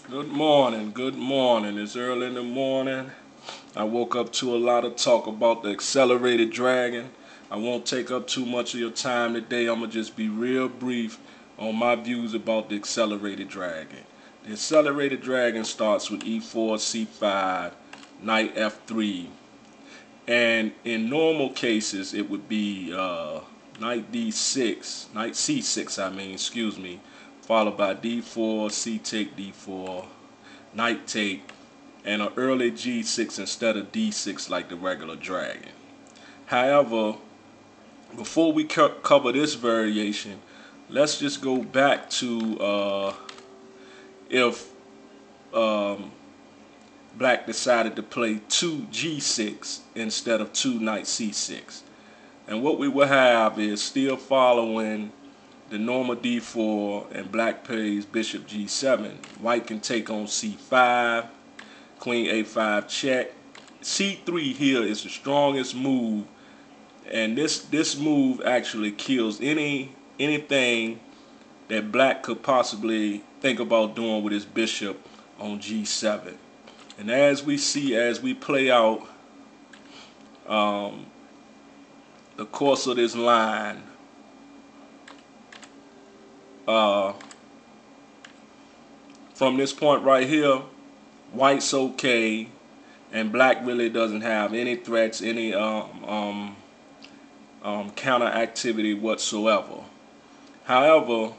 Good morning, good morning. It's early in the morning. I woke up to a lot of talk about the accelerated dragon. I won't take up too much of your time today. I'm going to just be real brief on my views about the accelerated dragon. The accelerated dragon starts with e4, c5, knight f3. And in normal cases, it would be knight d6, knight c6, excuse me, followed by d4, c take d4, knight take, and an early g6 instead of d6 like the regular dragon. However, before we cover this variation, let's just go back to if um, black decided to play 2 g6 instead of 2 knight c6. And what we will have is still following the normal d4 and black plays bishop g7. White can take on c5, queen a5 check. c3 here is the strongest move, and this move actually kills anything that black could possibly think about doing with his bishop on g7. And as we see, as we play out the course of this line, from this point right here, white's okay, and black really doesn't have any threats, any counter activity whatsoever. However,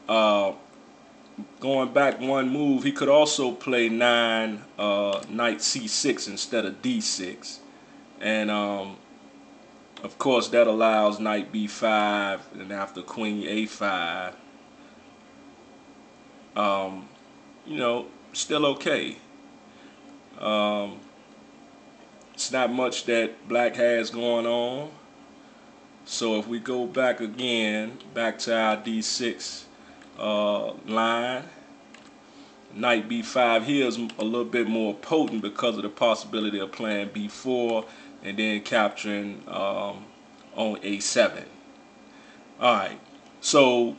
going back one move, he could also play 9 knight c6 instead of d6, and of course that allows knight b5, and after queen a5, still okay. It's not much that black has going on. So if we go back again, back to our d6 line, knight b5 here is a little bit more potent because of the possibility of playing b4 and then capturing on a7. Alright, so,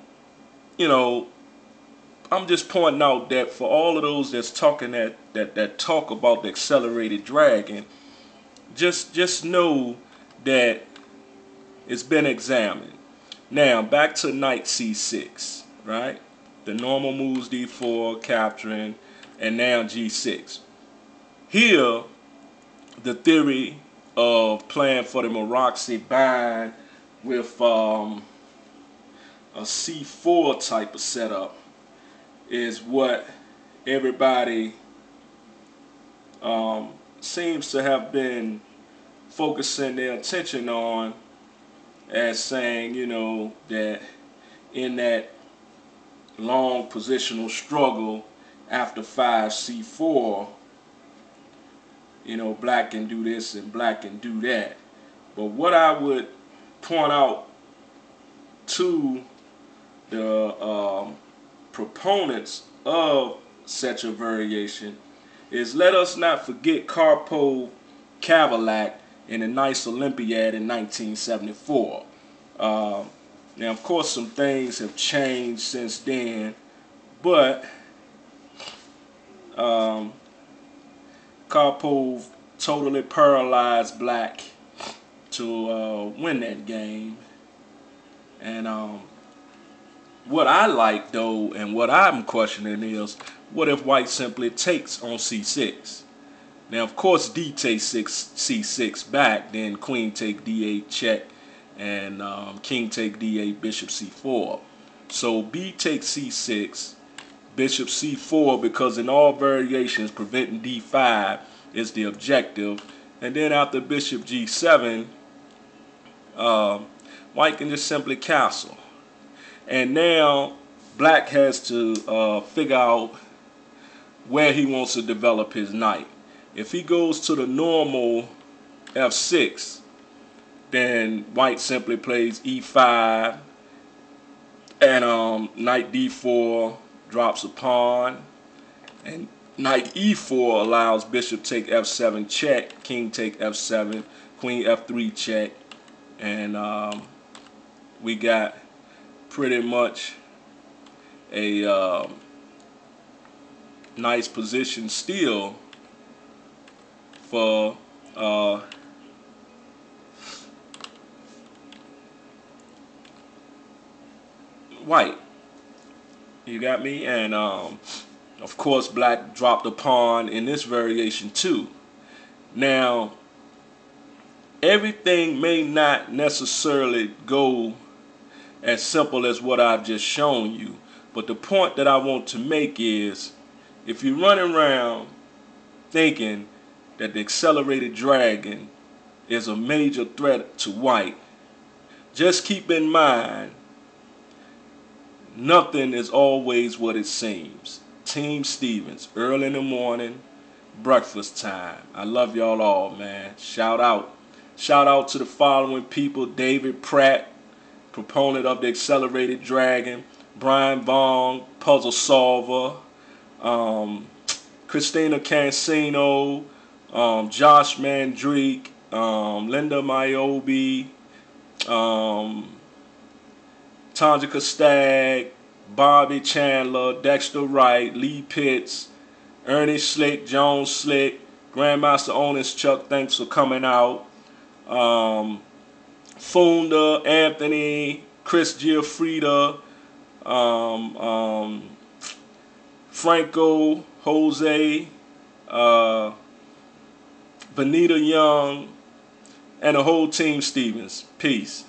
I'm just pointing out that for all of those that's talking that talk about the accelerated dragon, just know that it's been examined. Now back to knight c6, right? The normal moves d4, capturing, and now g6. Here, the theory of playing for the Maroxy bind with a c4 type of setup is what everybody seems to have been focusing their attention on, as saying, that in that long positional struggle after 5c4, black can do this and black can do that. But what I would point out to the proponents of such a variation is, let us not forget Karpov Kavalak in the nice Olympiad in 1974. Now, of course, some things have changed since then, but Karpov totally paralyzed black to win that game. And what I like, though, and what I'm questioning is, what if white simply takes on c6? Now, of course, d takes c6 back, then queen take d8 check, and king take d8, bishop c4. So b takes c6, bishop c4, because in all variations, preventing d5 is the objective. And then after bishop g7, white can just simply castle. And now black has to figure out where he wants to develop his knight. If he goes to the normal f6, then white simply plays e5, and knight d4 drops a pawn, and knight e4 allows bishop take f7 check, king take f7, queen f3 check, and we got pretty much a Nice position steal for white. You got me? And of course, black dropped a pawn in this variation too. Now, everything may not necessarily go as simple as what I've just shown you. But the point that I want to make is, if you're running around thinking that the accelerated dragon is a major threat to white, just keep in mind, nothing is always what it seems. TeamStevens, early in the morning, breakfast time. I love y'all all, man. Shout out. Shout out to the following people: David Pratt, proponent of the accelerated dragon; Brian Vaughn, puzzle solver; Christina Cancino; Josh Mandrique; Linda Myobi; Tanjika Stagg; Bobby Chandler; Dexter Wright; Lee Pitts; Ernie Slick; Jones Slick; Grandmaster Onus Chuck, thanks for coming out; Funda, Anthony; Chris Giafrida; Franco, Jose, Benita Young, and the whole TeamStevens. Peace.